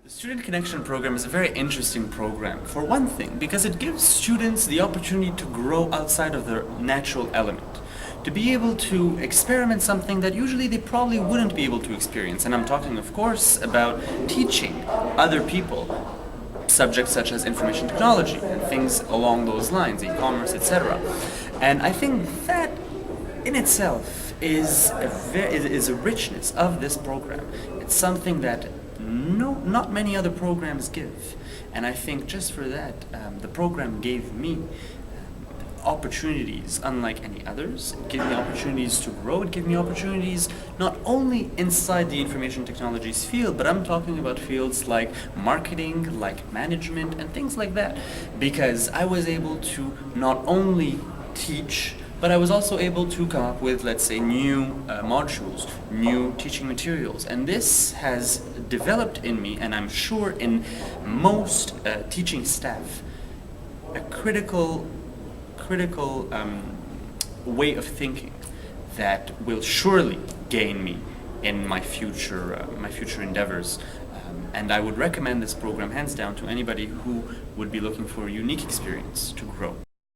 The Student Connection program is a very interesting program, for one thing, because it gives students the opportunity to grow outside of their natural element, to be able to experiment something that usually they probably wouldn't be able to experience. And I'm talking, of course, about teaching other people subjects such as information technology and things along those lines, e-commerce, etc. And I think that in itself is a richness of this program. It's something that not many other programs give, and I think just for that, the program gave me opportunities unlike any others. It gave me opportunities to grow. It gave me opportunities not only inside the information technologies field, but I'm talking about fields like marketing, like management, and things like that, because I was able to not only teach, but I was also able to come up with, let's say, new modules, new teaching materials. And this has developed in me, and I'm sure in most teaching staff, a critical way of thinking that will surely gain me in my future endeavors. And I would recommend this program hands down to anybody who would be looking for a unique experience to grow.